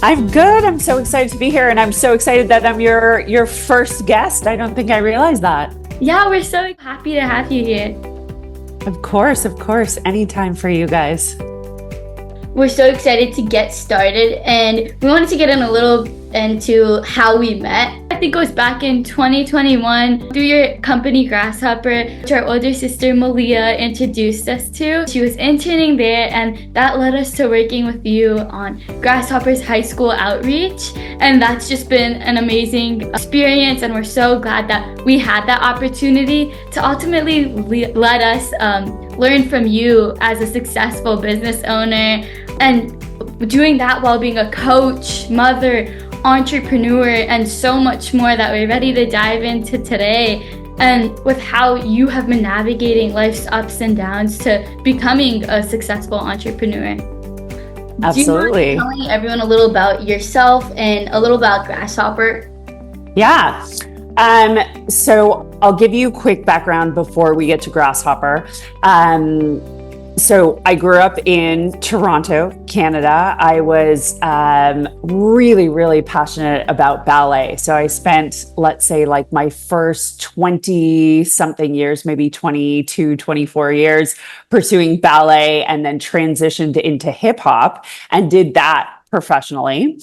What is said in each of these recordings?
I'm good. I'm so excited to be here, and I'm so excited that I'm your first guest. I don't think I realized that. Yeah, we're so happy to have you here. Of course. Anytime for you guys. We're so excited to get started, and we wanted to get in a little into how we met. I think it was back in 2021 through your company Grasshopper, which our older sister Malia introduced us to. She was interning there, and that led us to working with you on Grasshopper's high school outreach. And that's just been an amazing experience, and we're so glad that we had that opportunity to ultimately let us learn from you as a successful business owner, and doing that while being a coach, mother, entrepreneur, and so much more that we're ready to dive into today. And with how you have been navigating life's ups and downs to becoming a successful entrepreneur. Absolutely. Do you mind telling everyone a little about yourself and a little about Grasshopper? Yeah. So I'll give you a quick background before we get to Grasshopper. So I grew up in Toronto, Canada. I was really passionate about ballet. So I spent, let's say, like my first 20 something years, maybe 22, 24 years pursuing ballet, and then transitioned into hip hop and did that professionally.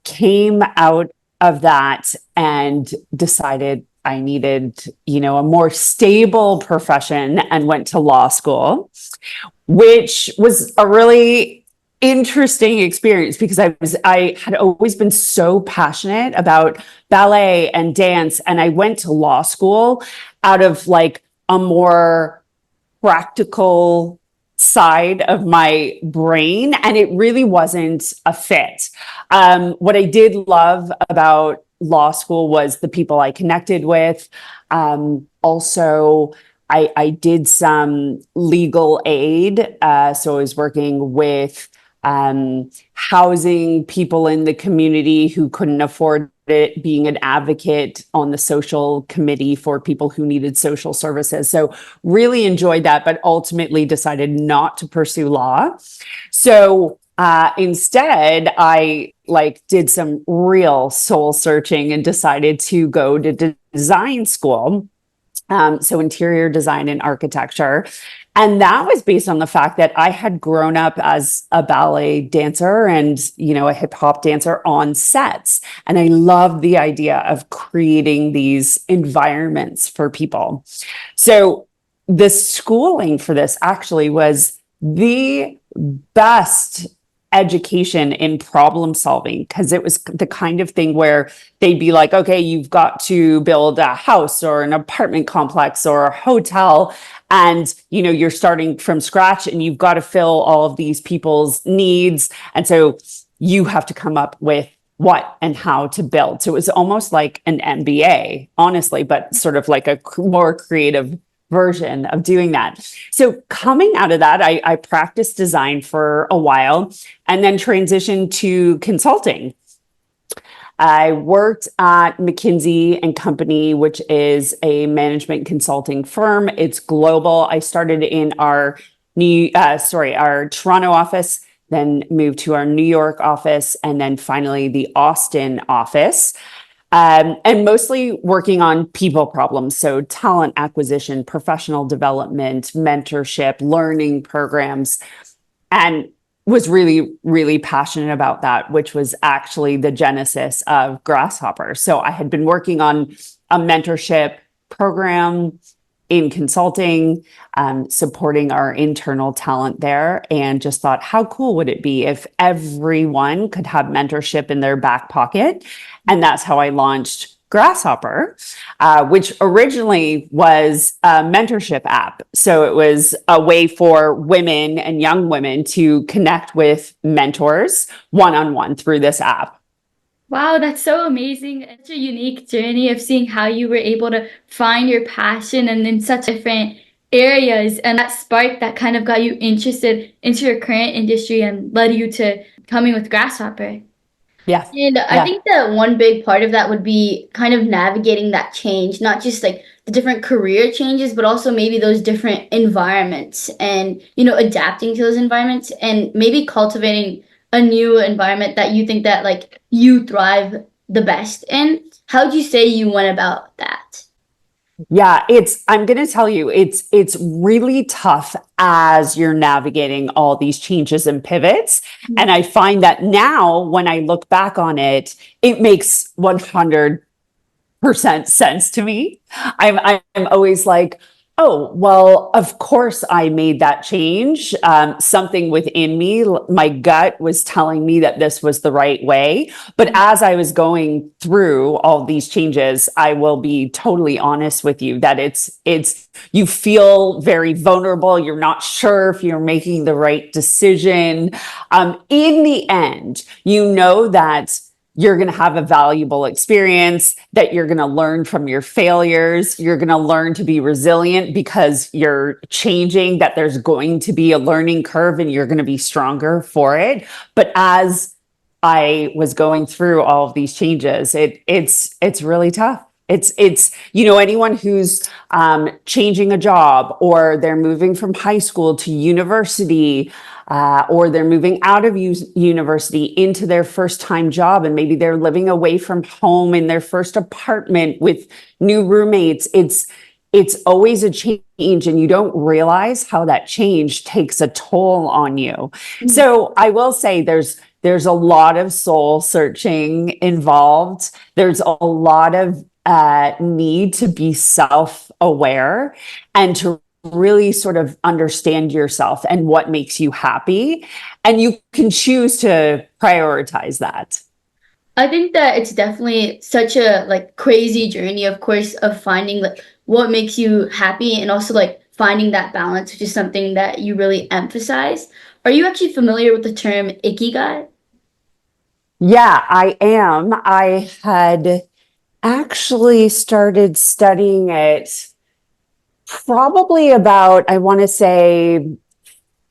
Came out of that and decided I needed, a more stable profession, and went to law school, which was a really interesting experience because I had always been so passionate about ballet and dance, and I went to law school out of like a more practical side of my brain, and it really wasn't a fit. What I did love about law school was the people I connected with. Also, I did some legal aid. So I was working with housing people in the community who couldn't afford it, being an advocate on the social committee for people who needed social services. So really enjoyed that, but ultimately decided not to pursue law. So instead, I did some real soul searching and decided to go to design school. So interior design and architecture. And that was based on the fact that I had grown up as a ballet dancer and, a hip hop dancer on sets. And I loved the idea of creating these environments for people. So the schooling for this actually was the best education in problem solving, because it was the kind of thing where they'd be like, okay, you've got to build a house or an apartment complex or a hotel, and you're starting from scratch and you've got to fill all of these people's needs, and so you have to come up with what and how to build. So it was almost like an MBA, honestly, but sort of like a more creative version of doing that. So coming out of that, I practiced design for a while and then transitioned to consulting. I worked at McKinsey and Company, which is a management consulting firm. It's global. I started in our Toronto office, then moved to our New York office, and then finally the Austin office. And mostly working on people problems. So talent acquisition, professional development, mentorship, learning programs, and was really passionate about that, which was actually the genesis of Grasshopper. So I had been working on a mentorship program in consulting, supporting our internal talent there, and just thought, how cool would it be if everyone could have mentorship in their back pocket? And that's how I launched Grasshopper, which originally was a mentorship app. So it was a way for women and young women to connect with mentors one-on-one through this app. Wow, that's so amazing. It's such a unique journey of seeing how you were able to find your passion and in such different areas. And that spark that kind of got you interested into your current industry and led you to coming with Grasshopper. Yeah. And I think that one big part of that would be kind of navigating that change, not just like the different career changes, but also maybe those different environments and, adapting to those environments and maybe cultivating a new environment that you think that like you thrive the best in, how'd you say you went about that? Yeah, I'm going to tell you, it's really tough as you're navigating all these changes and pivots. And I find that now when I look back on it, it makes 100% sense to me. I'm always like, oh, well, of course I made that change. Something within me, my gut was telling me that this was the right way. But as I was going through all these changes, I will be totally honest with you that you feel very vulnerable. You're not sure if you're making the right decision. In the end, you know that you're going to have a valuable experience, that you're going to learn from your failures. You're going to learn to be resilient because you're changing, that there's going to be a learning curve and you're going to be stronger for it. But as I was going through all of these changes, it's really tough. It's anyone who's changing a job, or they're moving from high school to university, or they're moving out of university into their first time job, and maybe they're living away from home in their first apartment with new roommates. It's always a change, and you don't realize how that change takes a toll on you. So I will say there's a lot of soul searching involved. There's a lot of need to be self-aware and to really sort of understand yourself and what makes you happy. And you can choose to prioritize that. I think that it's definitely such a like crazy journey, of course, of finding like what makes you happy and also like finding that balance, which is something that you really emphasize. Are you actually familiar with the term Ikigai? Yeah, I am. I had actually started studying it probably about, I want to say,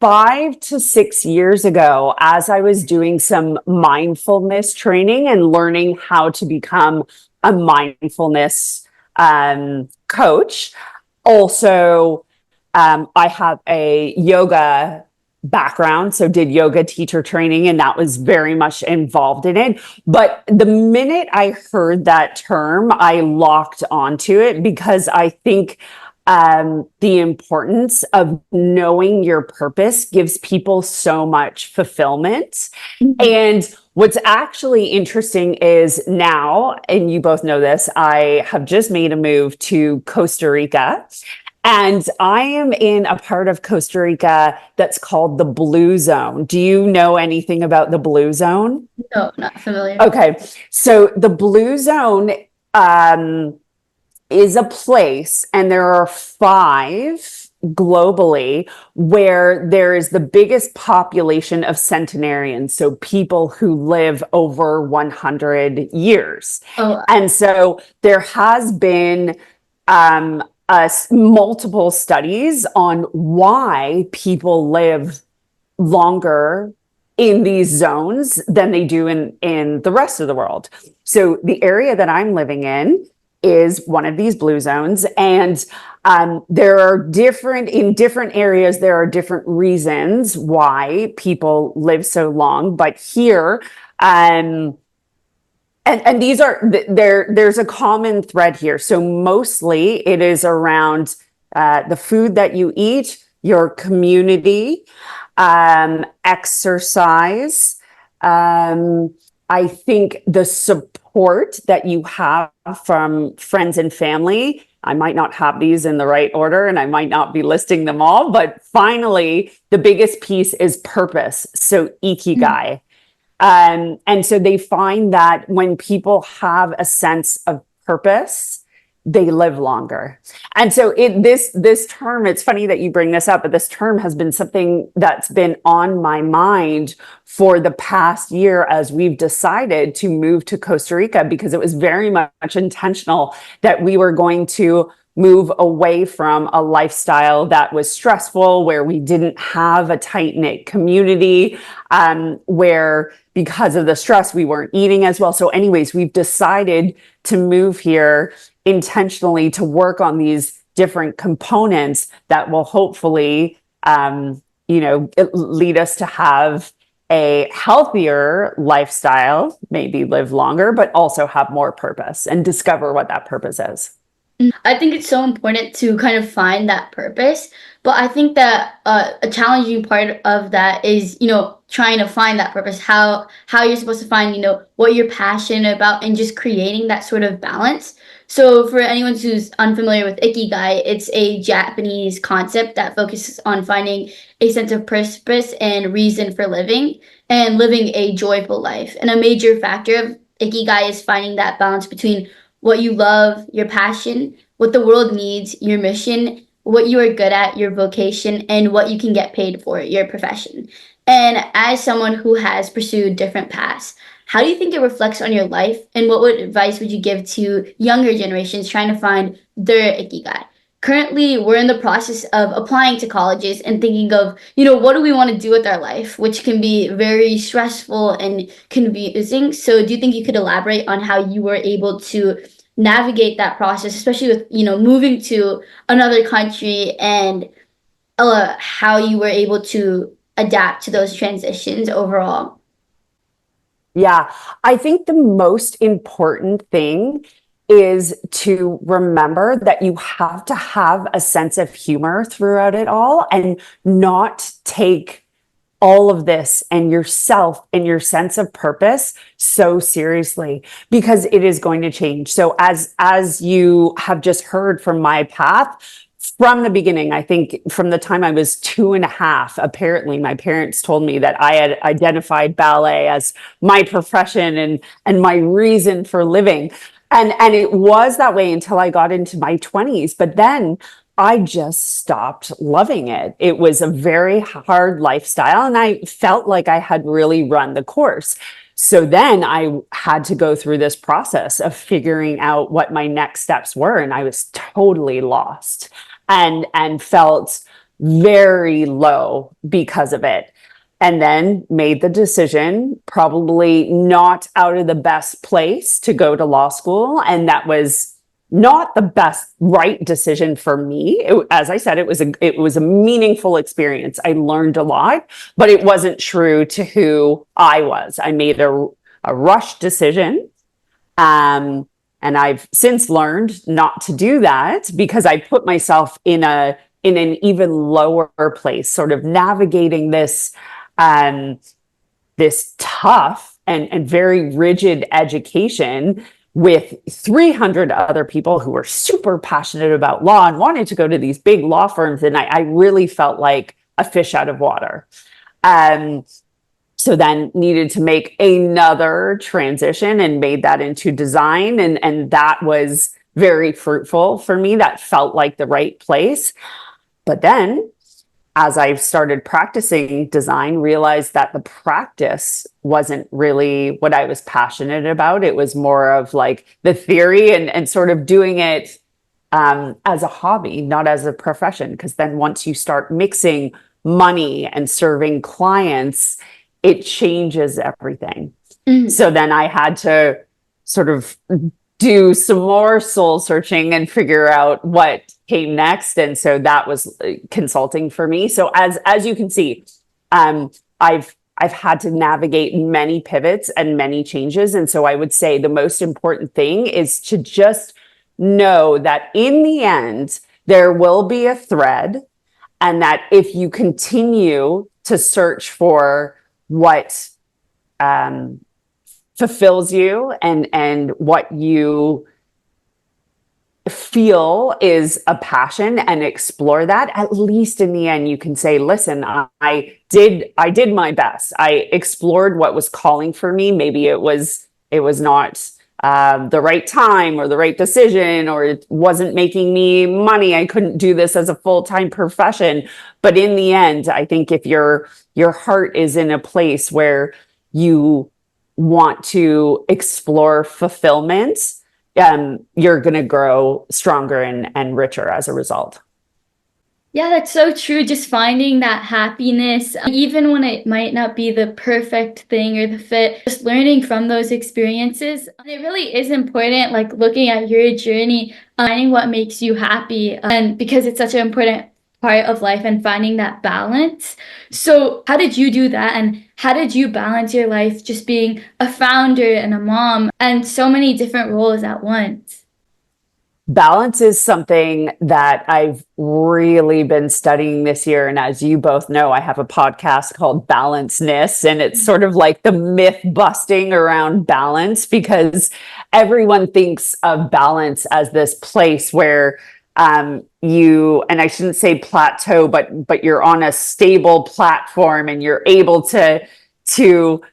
5 to 6 years ago, as I was doing some mindfulness training and learning how to become a mindfulness coach. Also, I have a yoga background, so did yoga teacher training, and that was very much involved in it. But the minute I heard that term, I locked onto it because I think the importance of knowing your purpose gives people so much fulfillment. And what's actually interesting is now, and you both know this, I have just made a move to Costa Rica. And I am in a part of Costa Rica that's called the Blue Zone. Do you know anything about the Blue Zone? No, not familiar. Okay. So the Blue Zone is a place, and there are 5 globally, where there is the biggest population of centenarians, so people who live over 100 years. Oh, And so there has been multiple studies on why people live longer in these zones than they do in the rest of the world. So the area that I'm living in is one of these blue zones, and there are in different areas, there are different reasons why people live so long. But here, and these are there's a common thread here. So mostly it is around the food that you eat, your community, exercise. I think the support that you have from friends and family. I might not have these in the right order, and I might not be listing them all, but finally, the biggest piece is purpose. So Ikigai. And so they find that when people have a sense of purpose, they live longer. And so this term, it's funny that you bring this up, but this term has been something that's been on my mind for the past year as we've decided to move to Costa Rica, because it was very much intentional that we were going to move away from a lifestyle that was stressful, where we didn't have a tight-knit community, where because of the stress, we weren't eating as well. So anyways, we've decided to move here intentionally to work on these different components that will hopefully, lead us to have a healthier lifestyle, maybe live longer, but also have more purpose and discover what that purpose is. I think it's so important to kind of find that purpose. But I think that a challenging part of that is, trying to find that purpose, how you're supposed to find, what you're passionate about and just creating that sort of balance. So for anyone who's unfamiliar with Ikigai, it's a Japanese concept that focuses on finding a sense of purpose and reason for living and living a joyful life. And a major factor of Ikigai is finding that balance between what you love, your passion, what the world needs, your mission, what you are good at, your vocation, and what you can get paid for, your profession. And as someone who has pursued different paths, how do you think it reflects on your life? And what advice would you give to younger generations trying to find their Ikigai? Currently, we're in the process of applying to colleges and thinking of, what do we want to do with our life, which can be very stressful and confusing. So do you think you could elaborate on how you were able to navigate that process, especially with, moving to another country and how you were able to adapt to those transitions overall? Yeah, I think the most important thing is to remember that you have to have a sense of humor throughout it all and not take all of this and yourself and your sense of purpose so seriously, because it is going to change. So as you have just heard from my path from the beginning, I think from the time I was 2.5, apparently my parents told me that I had identified ballet as my profession and my reason for living. And it was that way until I got into my 20s. But then I just stopped loving it. It was a very hard lifestyle, and I felt like I had really run the course. So then I had to go through this process of figuring out what my next steps were, and I was totally lost and felt very low because of it. And then made the decision, probably not out of the best place, to go to law school. And that was not the best right decision for me. As I said, it was a meaningful experience. I learned a lot, but it wasn't true to who I was. I made a rushed decision. And I've since learned not to do that, because I put myself in an even lower place, sort of navigating this tough and very rigid education with 300 other people who were super passionate about law and wanted to go to these big law firms. And I really felt like a fish out of water. So then needed to make another transition and made that into design. And that was very fruitful for me. That felt like the right place. But then as I started practicing design, realized that the practice wasn't really what I was passionate about. It was more of like the theory and sort of doing it as a hobby, not as a profession. Because then once you start mixing money and serving clients, it changes everything. So then I had to sort of do some more soul searching and figure out what came next. And so that was consulting for me. So as you can see, I've had to navigate many pivots and many changes. And so I would say the most important thing is to just know that in the end, there will be a thread, and that if you continue to search for what fulfills you and what you feel is a passion and explore that, at least in the end you can say, listen, I did my best. I explored what was calling for me. Maybe it was not the right time or the right decision, or it wasn't making me money. I couldn't do this as a full-time profession. But in the end, I think if your heart is in a place where you want to explore fulfillment, you're going to grow stronger and richer as a result. Yeah, that's so true. Just finding that happiness, even when it might not be the perfect thing or the fit, just learning from those experiences. And it really is important, like looking at your journey, finding what makes you happy. And because it's such an important part of life and finding that balance. So how did you do that? And how did you balance your life just being a founder and a mom and so many different roles at once? Balance is something that I've really been studying this year. And as you both know, I have a podcast called Balanceness, and it's sort of like the myth busting around balance, because everyone thinks of balance as this place where you, and I shouldn't say plateau, but you're on a stable platform and you're able to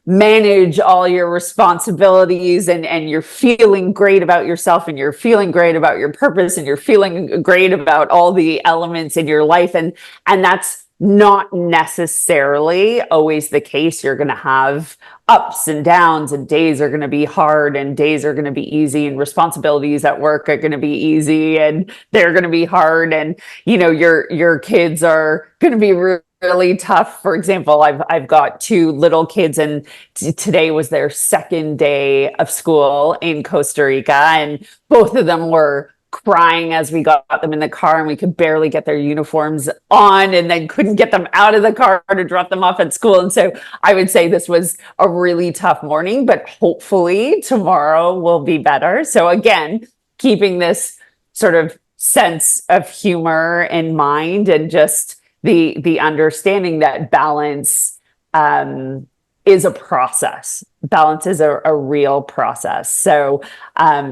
manage all your responsibilities, and you're feeling great about yourself, and you're feeling great about your purpose, and you're feeling great about all the elements in your life. And that's not necessarily always the case. You're going to have ups and downs, and days are going to be hard and days are going to be easy, and responsibilities at work are going to be easy and they're going to be hard. And your kids are going to be really tough. For example, I've got two little kids, and today was their second day of school in Costa Rica, and both of them were crying as we got them in the car, and we could barely get their uniforms on, and then couldn't get them out of the car to drop them off at school. And so I would say this was a really tough morning, but hopefully tomorrow will be better. So again, keeping this sort of sense of humor in mind, and just the understanding that balance is a process. Balance is a real process. So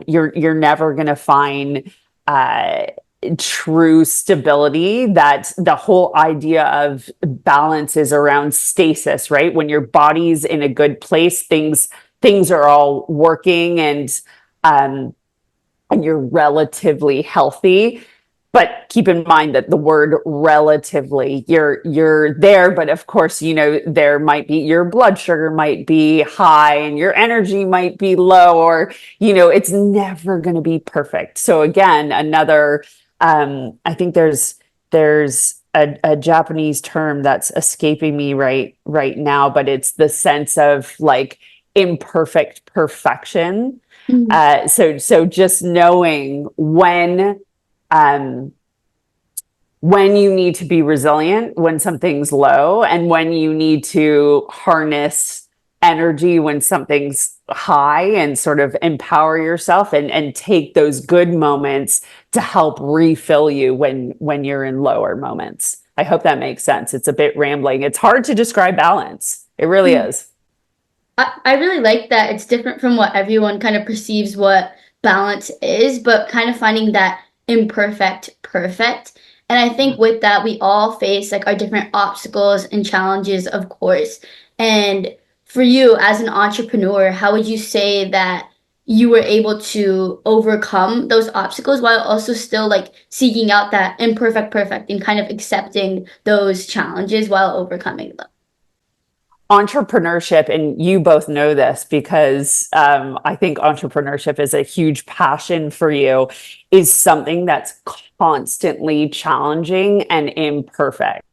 you're never going to find true stability. That the whole idea of balance is around stasis, right? When your body's in a good place, things are all working, and you're relatively healthy. But keep in mind that the word relatively, you're there, but of course, there might be, your blood sugar might be high and your energy might be low, or, it's never going to be perfect. So again, another, I think there's a Japanese term that's escaping me right now, but it's the sense of like imperfect perfection. So just knowing when you need to be resilient when something's low, and when you need to harness energy when something's high, and sort of empower yourself and take those good moments to help refill you when you're in lower moments. I hope that makes sense. It's a bit rambling. It's hard to describe balance. It really is. I really like that it's different from what everyone kind of perceives what balance is, but kind of finding that imperfect perfect. And I think with that, we all face like our different obstacles and challenges, of course. And for you as an entrepreneur, how would you say that you were able to overcome those obstacles while also still like seeking out that imperfect perfect and kind of accepting those challenges while overcoming them? Entrepreneurship, and you both know this because I think entrepreneurship is a huge passion for you, is something that's constantly challenging and imperfect.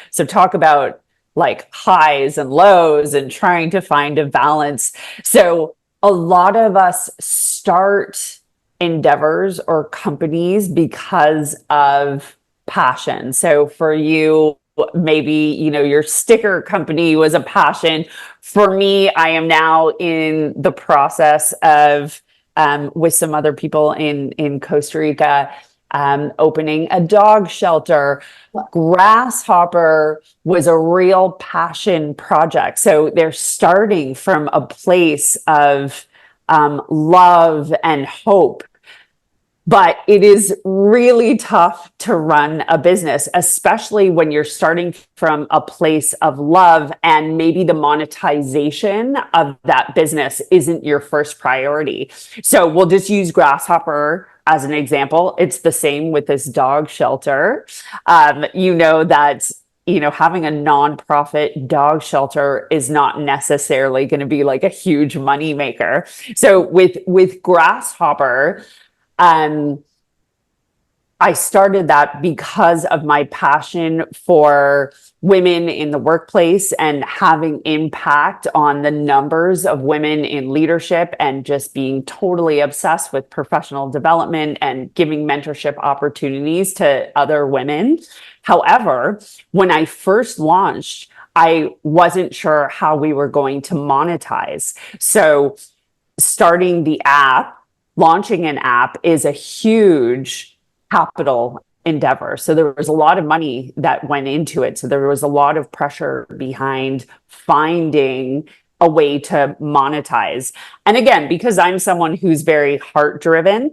So talk about like highs and lows and trying to find a balance. So a lot of us start endeavors or companies because of passion. So for you, maybe your sticker company was a passion. For me, I am now in the process of with some other people in Costa Rica, opening a dog shelter. GrasshoppHER was a real passion project. So they're starting from a place of love and hope. But it is really tough to run a business, especially when you're starting from a place of love, and maybe the monetization of that business isn't your first priority. So we'll just use GrasshoppHER as an example. It's the same with this dog shelter. That having a nonprofit dog shelter is not necessarily going to be like a huge money maker. So with GrasshoppHER, I started that because of my passion for women in the workplace and having impact on the numbers of women in leadership, and just being totally obsessed with professional development and giving mentorship opportunities to other women. However, when I first launched, I wasn't sure how we were going to monetize. So starting the app, launching an app is a huge capital endeavor. So there was a lot of money that went into it. So there was a lot of pressure behind finding a way to monetize. And again, because I'm someone who's very heart driven,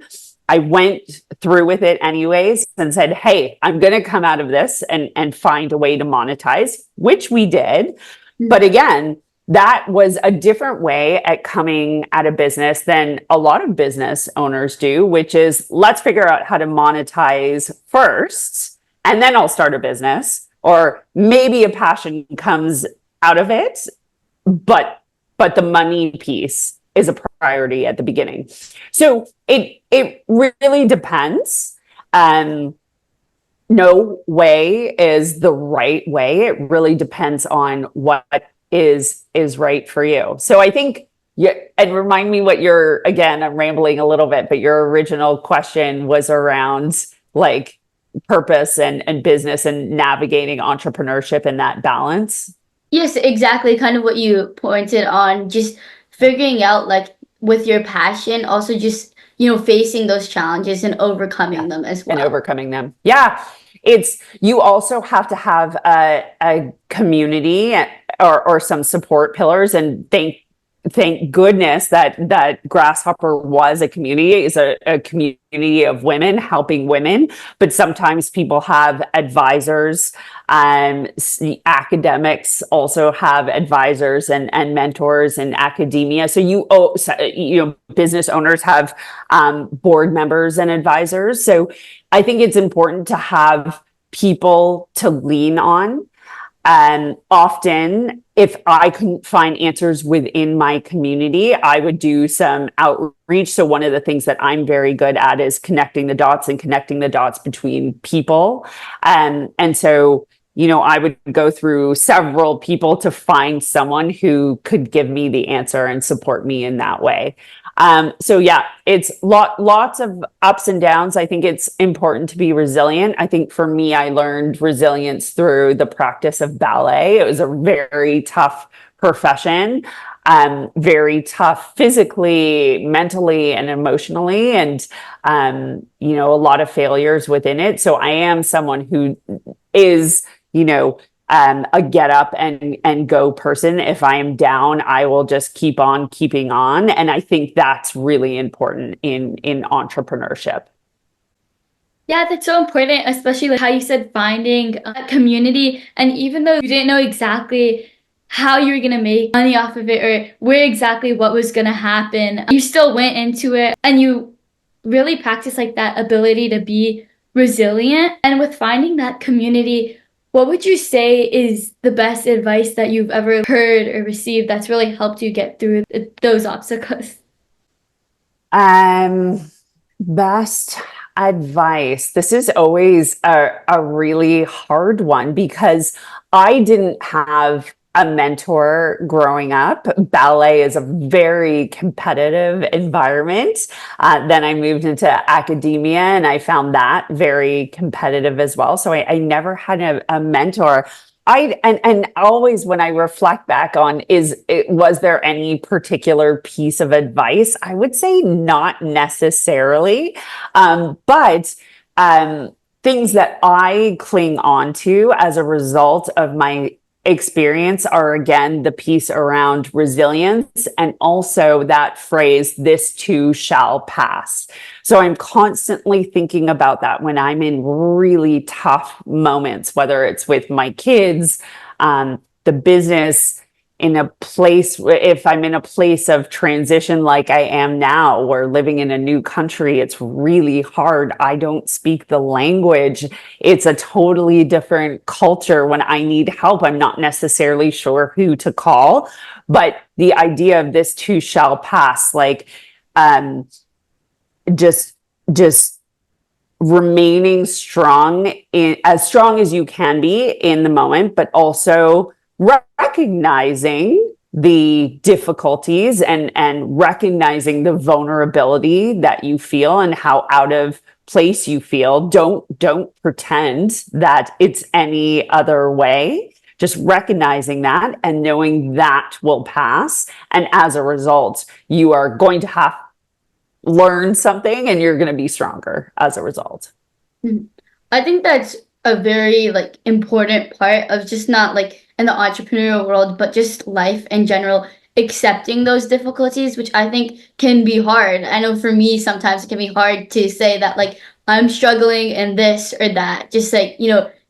I went through with it anyways and said, hey, I'm going to come out of this and find a way to monetize, which we did. But again, that was a different way at coming at a business than a lot of business owners do, which is, let's figure out how to monetize first, and then I'll start a business, or maybe a passion comes out of it, but the money piece is a priority at the beginning. So it really depends. No way is the right way. It really depends on what is right for you. So I think, yeah, and remind me what your, again, I'm rambling a little bit, but your original question was around like purpose and business and navigating entrepreneurship and that balance. Yes, exactly. Kind of what you pointed on, just figuring out like with your passion, also just, facing those challenges and overcoming them as well. And overcoming them. Yeah. You also have to have a community or some support pillars. And thank goodness that Grasshopper was a community, is a community of women helping women. But sometimes people have advisors. Academics also have advisors and mentors in academia. So business owners have board members and advisors. So I think it's important to have people to lean on. And often, if I couldn't find answers within my community, I would do some outreach. So one of the things that I'm very good at is connecting the dots between people. And so, I would go through several people to find someone who could give me the answer and support me in that way. So yeah, it's lots of ups and downs. I think it's important to be resilient. I think for me, I learned resilience through the practice of ballet. It was a very tough profession, very tough physically, mentally, and emotionally, and a lot of failures within it. So I am someone who is, a get up and go person. If I am down, I will just keep on keeping on. And I think that's really important in entrepreneurship. Yeah, that's so important, especially like how you said finding a community. And even though you didn't know exactly how you were going to make money off of it or where exactly what was going to happen, you still went into it and you really practiced like that ability to be resilient. And with finding that community, what would you say is the best advice that you've ever heard or received that's really helped you get through those obstacles? Best advice. This is always a really hard one because I didn't have a mentor growing up. Ballet is a very competitive environment. Then I moved into academia and I found that very competitive as well. So I never had a mentor. And always when I reflect back on was there any particular piece of advice? I would say not necessarily, but things that I cling on to as a result of my experience are, again, the piece around resilience and also that phrase, this too shall pass. So I'm constantly thinking about that when I'm in really tough moments, whether it's with my kids, the business, if I'm in a place of transition like I am now, where living in a new country, it's really hard. I don't speak the language. It's a totally different culture. When I need help, I'm not necessarily sure who to call. But the idea of this too shall pass, like just remaining as strong as you can be in the moment, but also recognizing the difficulties and recognizing the vulnerability that you feel and how out of place you feel. Don't pretend that it's any other way. Just recognizing that and knowing that will pass. And as a result, you are going to have learn something and you're going to be stronger as a result. I think that's a very like important part of just not like in the entrepreneurial world, but just life in general, accepting those difficulties, which I think can be hard. I know for me, sometimes it can be hard to say that like I'm struggling in this or that, just like,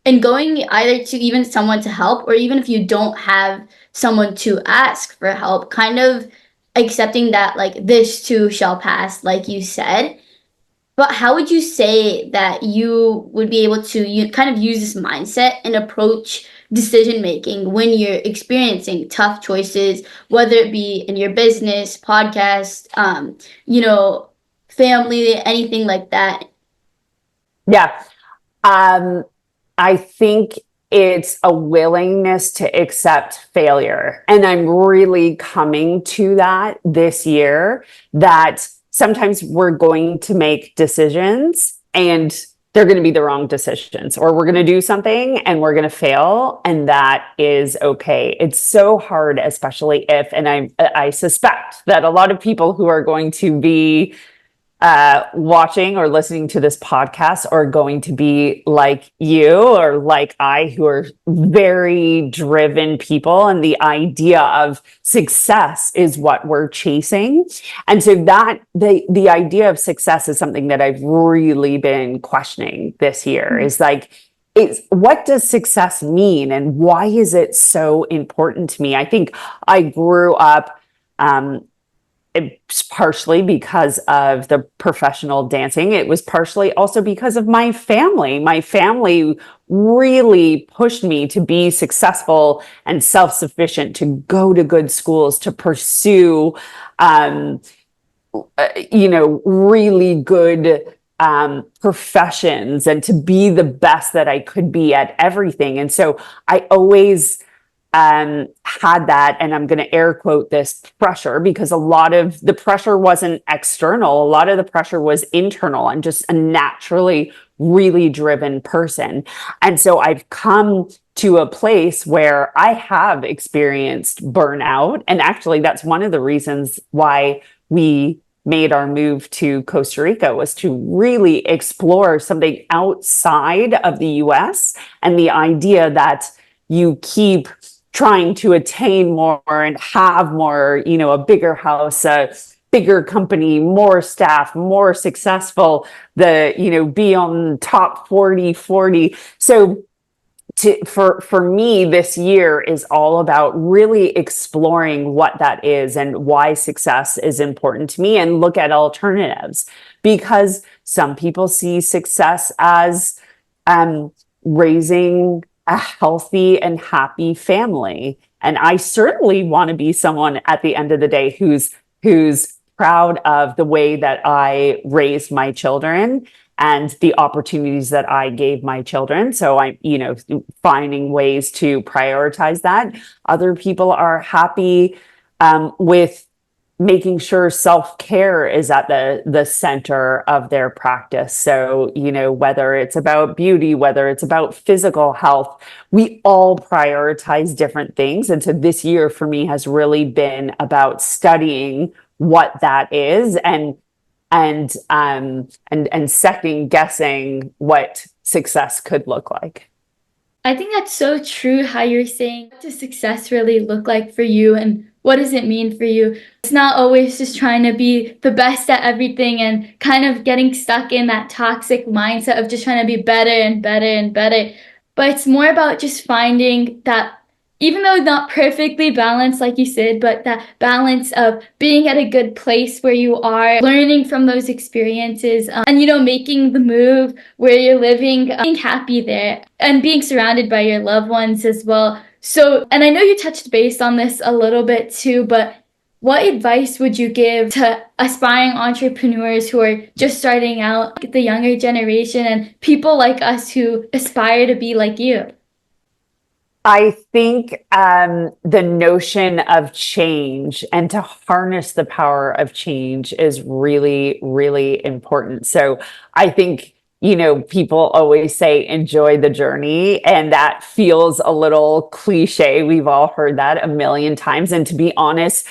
and going either to even someone to help, or even if you don't have someone to ask for help, kind of accepting that like this too shall pass, like you said. But how would you say that you would be able to kind of use this mindset and approach decision making when you're experiencing tough choices, whether it be in your business, podcast, family, anything like that? Yeah. I think it's a willingness to accept failure. And I'm really coming to that this year, that sometimes we're going to make decisions and they're going to be the wrong decisions, or we're going to do something and we're going to fail, and that is okay. It's so hard, especially if, and I suspect that a lot of people who are going to be watching or listening to this podcast are going to be like you or like I, who are very driven people, and the idea of success is what we're chasing. And so that the idea of success is something that I've really been questioning this year. Is like, what does success mean and why is it so important to me? I think I grew up it's partially because of the professional dancing. It was partially also because of my family. My family really pushed me to be successful and self-sufficient, to go to good schools, to pursue, really good professions, and to be the best that I could be at everything. And so I always had that, and I'm going to air quote this, pressure, because a lot of the pressure wasn't external. A lot of the pressure was internal. I'm just a naturally really driven person. And so I've come to a place where I have experienced burnout. And actually, that's one of the reasons why we made our move to Costa Rica, was to really explore something outside of the US, and the idea that you keep trying to attain more and have more, a bigger house, a bigger company, more staff, more successful, be on top 40. So for me, this year is all about really exploring what that is and why success is important to me, and look at alternatives, because some people see success as raising a healthy and happy family. And I certainly want to be someone at the end of the day who's proud of the way that I raised my children and the opportunities that I gave my children. So I'm, finding ways to prioritize that. Other people are happy with making sure self-care is at the center of their practice. So, whether it's about beauty, whether it's about physical health, we all prioritize different things. And so this year for me has really been about studying what that is, and second guessing what success could look like. I think that's so true how you're saying, what does success really look like for you and what does it mean for you? It's not always just trying to be the best at everything and kind of getting stuck in that toxic mindset of just trying to be better and better and better. But it's more about just finding that, even though not perfectly balanced, like you said, but that balance of being at a good place where you are, learning from those experiences, and, making the move where you're living, being happy there, and being surrounded by your loved ones as well. So, and I know you touched base on this a little bit too, but What advice would you give to aspiring entrepreneurs who are just starting out, the younger generation, and people like us who aspire to be like you? I think the notion of change and to harness the power of change is really, really important. So I think, people always say enjoy the journey, and that feels a little cliche. We've all heard that a million times. And to be honest,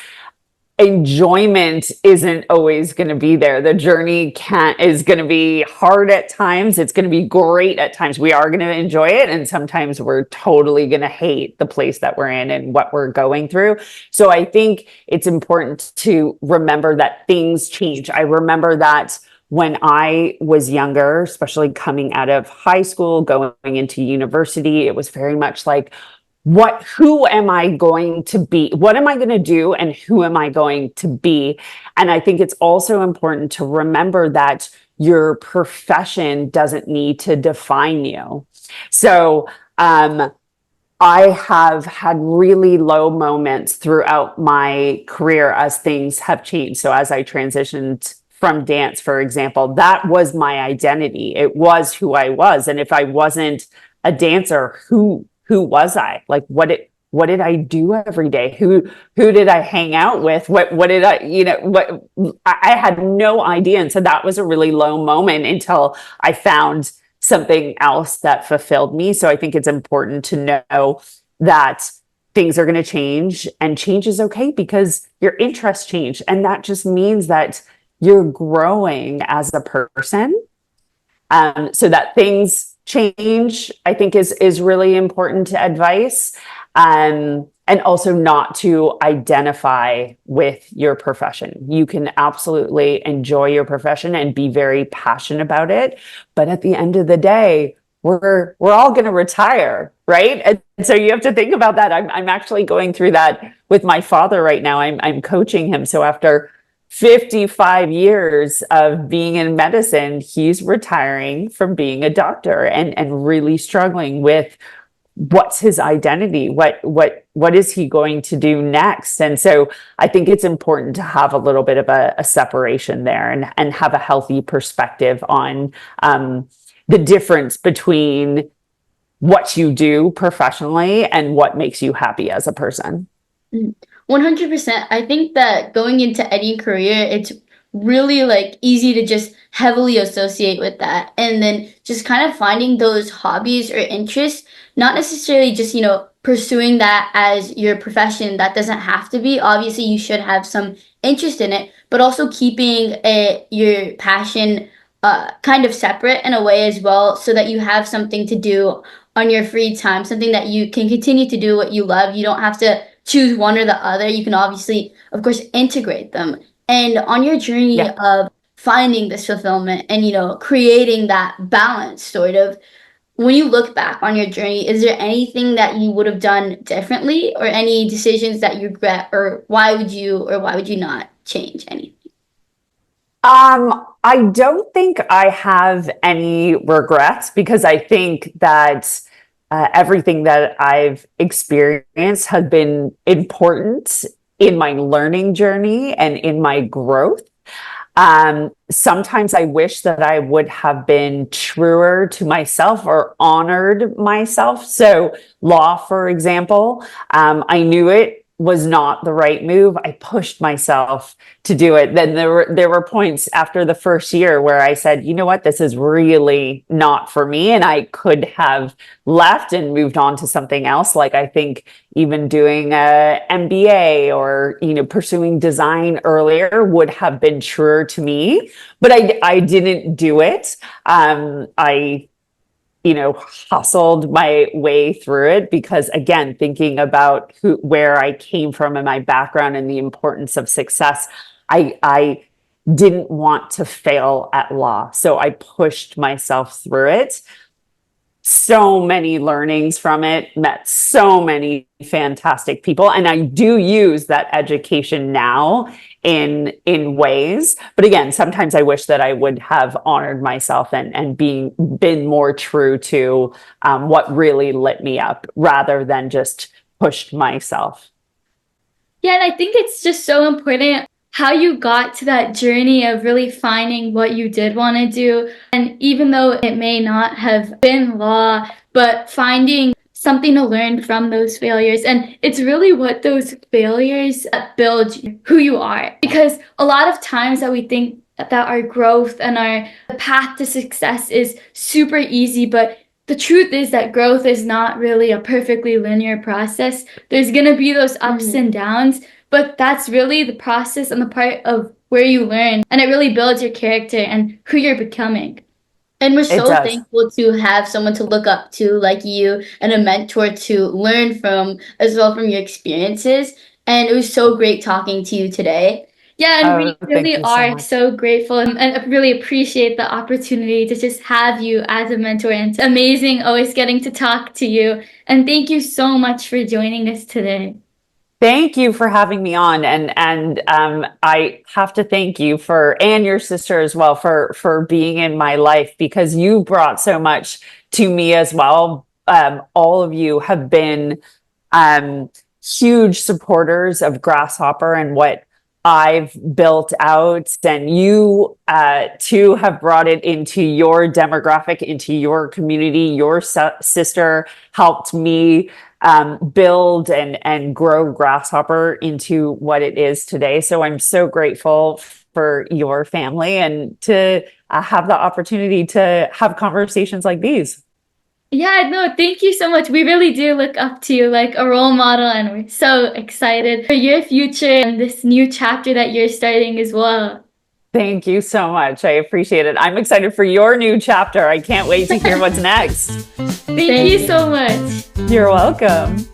enjoyment isn't always going to be there. The journey is going to be hard at times. It's going to be great at times. We are going to enjoy it. And sometimes we're totally going to hate the place that we're in and what we're going through. So I think it's important to remember that things change. I remember that when I was younger, especially coming out of high school, going into university, it was very much like, who am I going to be? What am I going to do? And who am I going to be? And I think it's also important to remember that your profession doesn't need to define you. So, I have had really low moments throughout my career as things have changed. So as I transitioned from dance, for example, that was my identity. It was who I was. And if I wasn't a dancer, who was I? Like, what did I do every day? Who did I hang out with? What did I, I had no idea. And so that was a really low moment until I found something else that fulfilled me. So I think it's important to know that things are going to change, and change is okay because your interests change. And that just means that you're growing as a person. So that things change, I think is really important advice. And also not to identify with your profession. You can absolutely enjoy your profession and be very passionate about it. But at the end of the day, we're all going to retire, right? And so you have to think about that. I'm actually going through that with my father right now. I'm coaching him. So after 55 years of being in medicine, he's retiring from being a doctor and really struggling with what's his identity, what is he going to do next. And so I think it's important to have a little bit of a separation there, and have a healthy perspective on the difference between what you do professionally and what makes you happy as a person. 100%. I think that going into any career, it's really like easy to just heavily associate with that. And then just kind of finding those hobbies or interests, not necessarily just, pursuing that as your profession. That doesn't have to be. Obviously, you should have some interest in it, but also keeping your passion kind of separate in a way as well, so that you have something to do on your free time, something that you can continue to do what you love. You don't have to choose one or the other. You can obviously, of course, integrate them. And on your journey Yeah. of finding this fulfillment and, creating that balance, sort of, when you look back on your journey, is there anything that you would have done differently, or any decisions that you regret, or why would you not change anything? I don't think I have any regrets, because I think that everything that I've experienced has been important in my learning journey and in my growth. Sometimes I wish that I would have been truer to myself or honored myself. So law, for example, I knew it was not the right move. I pushed myself to do it. Then there were points after the first year where I said, you know what, this is really not for me. And I could have left and moved on to something else. Like, I think even doing a MBA or, pursuing design earlier would have been truer to me, but I didn't do it. I hustled my way through it because, again, thinking about where I came from and my background and the importance of success, I didn't want to fail at law. So I pushed myself through it. So many learnings from it, met so many fantastic people. And I do use that education now in ways. But again, sometimes I wish that I would have honored myself and been more true to what really lit me up, rather than just pushed myself. Yeah, and I think it's just so important how you got to that journey of really finding what you did want to do. And even though it may not have been law, but finding something to learn from those failures. And it's really what those failures that build who you are. Because a lot of times that we think that our growth and our path to success is super easy, but the truth is that growth is not really a perfectly linear process. There's going to be those ups and downs, but that's really the process and the part of where you learn, and it really builds your character and who you're becoming. And we're It so does. thankful to have someone to look up to like you and a mentor to learn from as well from your experiences. And it was so great talking to you today. Yeah, and we Oh, thank really you so are much. so grateful and really appreciate the opportunity to just have you as a mentor. And it's amazing always getting to talk to you. And thank you so much for joining us today. Thank you for having me on, and I have to thank you for and your sister as well for being in my life because you brought so much to me as well. All of you have been huge supporters of Grasshopper and what I've built out, and you too have brought it into your demographic, into your community. Your sister helped me build and grow Grasshopper into what it is today. So I'm so grateful for your family and to have the opportunity to have conversations like these. Yeah, no, thank you so much. We really do look up to you like a role model, and we're so excited for your future and this new chapter that you're starting as well. Thank you so much. I appreciate it. I'm excited for your new chapter. I can't wait to hear what's next. Thank you so much. You're welcome.